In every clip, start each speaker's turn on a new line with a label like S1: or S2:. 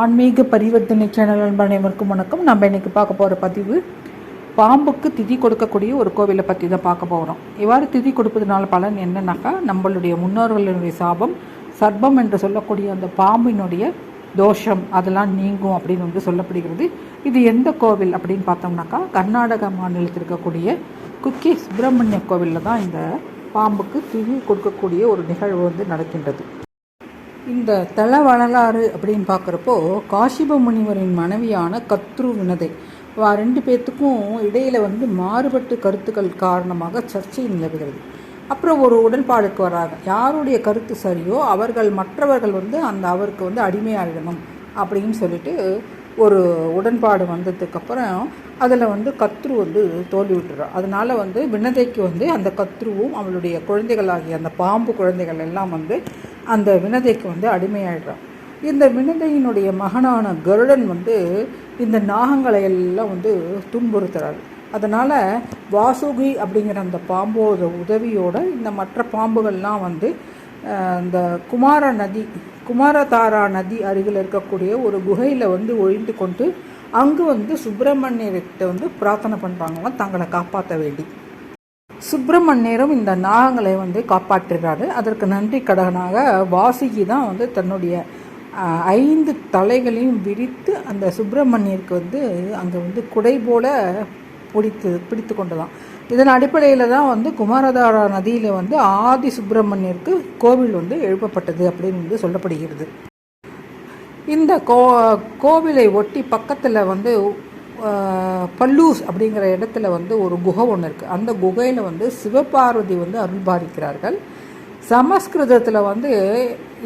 S1: ஆன்மீக பரிவர்த்தனை சேனல் அனைவருக்கும் வணக்கம். நம்ம இன்னைக்கு பார்க்க போகிற பதிவு பாம்புக்கு திதி கொடுக்கக்கூடிய ஒரு கோவிலை பற்றி தான் பார்க்க போகிறோம். இவ்வாறு திதி கொடுப்பதனால பலன் என்னன்னாக்கா, நம்மளுடைய முன்னோர்களுடைய சாபம், சர்ப்பம் என்று சொல்லக்கூடிய அந்த பாம்பினுடைய தோஷம் அதெல்லாம் நீங்கும் அப்படின்னு சொல்லப்படுகிறது. இது எந்த கோவில் அப்படின்னு பார்த்தோம்னாக்கா, கர்நாடக மாநிலத்தில் இருக்கக்கூடிய குக்கி சுப்பிரமணிய கோவிலில் தான் இந்த பாம்புக்கு திதி கொடுக்கக்கூடிய ஒரு நிகழ்வு நடக்கின்றது. இந்த தல வரலாறு அப்படின்னு பார்க்குறப்போ, காசிப முனிவரின் மனைவியான கத்ரு வினதை ரெண்டு பேர்த்துக்கும் இடையில் மாறுபட்டு கருத்துக்கள் காரணமாக சர்ச்சை நிலவுகிறது. அப்புறம் ஒரு உடன்பாடுக்கு வராங்க. யாருடைய கருத்து சரியோ அவர்கள் மற்றவர்கள் அந்த அவருக்கு அடிமையாகிடணும் அப்படின்னு சொல்லிட்டு ஒரு உடன்பாடு வந்ததுக்கப்புறம் அதில் கத்ரு தோல்வி விட்டுறார். அதனால் வினதைக்கு அந்த கத்ருவும் அவளுடைய குழந்தைகளாகிய அந்த பாம்பு குழந்தைகள் எல்லாம் அந்த வினதைக்கு அடிமையாயிடுறான். இந்த வினதையினுடைய மகனான கருடன் இந்த நாகங்களை எல்லாம் துன்புறுத்துறாரு. அதனால் வாசுகி அப்படிங்கிற அந்த பாம்போட உதவியோடு இந்த மற்ற பாம்புகள்லாம் இந்த குமாரதாரா நதி அருகில் இருக்கக்கூடிய ஒரு குகையில் ஒழிந்து கொண்டு அங்கு சுப்பிரமணியர்கிட்ட பிரார்த்தனை பண்ணுறாங்க தங்களை காப்பாற்ற வேண்டி. சுப்பிரமணியரும் இந்த நாகங்களை காப்பாற்றுறாரு. அதற்கு நன்றி கடனாக வாசுகி தான் தன்னுடைய 5 தலைகளையும் விரித்து அந்த சுப்பிரமணியருக்கு அங்கே குடை போல பிடித்து கொண்டதான். இதன் அடிப்படையில் தான் குமாரதாரா நதியில் ஆதி சுப்பிரமணியருக்கு கோவில் எழுப்பப்பட்டது அப்படின்னு சொல்லப்படுகிறது. இந்த கோவிலை ஒட்டி பக்கத்தில் பல்லூஸ் அப்படிங்கிற இடத்துல ஒரு குகை ஒன்று இருக்குது. அந்த குகையில் சிவபார்வதி அருள்பாலிக்கிறார்கள். சமஸ்கிருதத்தில்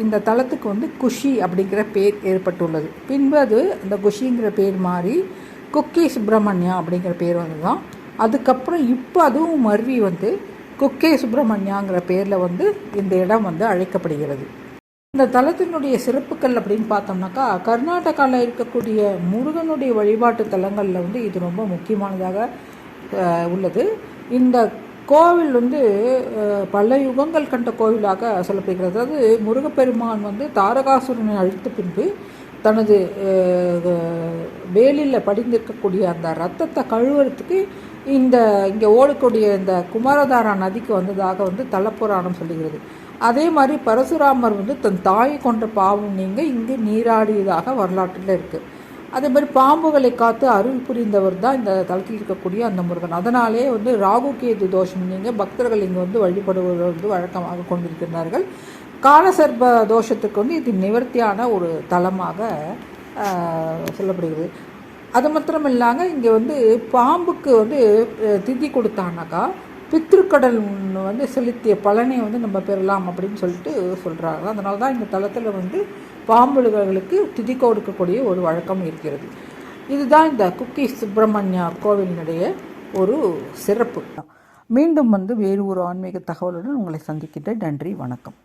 S1: இந்த தலத்துக்கு குஷி அப்படிங்கிற பேர் ஏற்பட்டுள்ளது. பின்பு அது அந்த குஷிங்கிற பேர் மாறி குக்கி சுப்பிரமணியா அப்படிங்கிற பேர் தான். அதுக்கப்புறம் இப்போ அதுவும் மருவி குக்கே சுப்பிரமணியாங்கிற பேரில் இந்த இடம் அழைக்கப்படுகிறது. இந்த தலத்தினுடைய சிறப்புகள் அப்படின்னு பார்த்தோம்னாக்கா, கர்நாடகாவில் இருக்கக்கூடிய முருகனுடைய வழிபாட்டு தலங்களில் இது ரொம்ப முக்கியமானதாக உள்ளது. இந்த கோவில் பல யுகங்கள் கண்ட கோவிலாக சொல்லப்படுகிறது. அதாவது முருகப்பெருமான் தாரகாசுரனை அழித்த பின்பு தனது வேலியில் படிந்திருக்கக்கூடிய அந்த ரத்தத்தை கழுவுறதுக்கு இங்கே ஓடக்கூடிய இந்த குமாரதாரா நதிக்கு வந்ததாக தலப்புராணம் சொல்லுகிறது. அதே மாதிரி பரசுராமர் தன் தாயை கொண்ட பாவம் இங்கு நீராடியதாக வரலாற்றில் இருக்குது. அதே மாதிரி பாம்புகளை காத்து அருள் புரிந்தவர் தான் இந்த தலத்தில் இருக்கக்கூடிய அந்த முருகன். அதனாலே ராகு கேது தோஷம் பக்தர்கள் இங்கே வழிபடுவது வழக்கமாக கொண்டிருக்கிறார்கள். காலசர்ப தோஷத்துக்கு இது நிவர்த்தியான ஒரு தலமாக சொல்லப்படுகிறது. அது மாத்திரம் இல்லாமல் இங்கே பாம்புக்கு திதி கொடுத்தானாக்கா பித்ருக்கடல் செலுத்திய பலனை நம்ம பெறலாம் அப்படின்னு சொல்லிட்டு சொல்கிறாங்க. அதனால தான் இந்த தலத்தில் பாம்புகளுக்கு திதி கொடுக்கக்கூடிய ஒரு வழக்கம் இருக்கிறது. இதுதான் இந்த குக்கி சுப்பிரமணியா கோவிலினுடைய ஒரு சிறப்பு. மீண்டும் வேறு ஒரு ஆன்மீக தகவலுடன் உங்களை சந்திக்கின்றேன். நன்றி, வணக்கம்.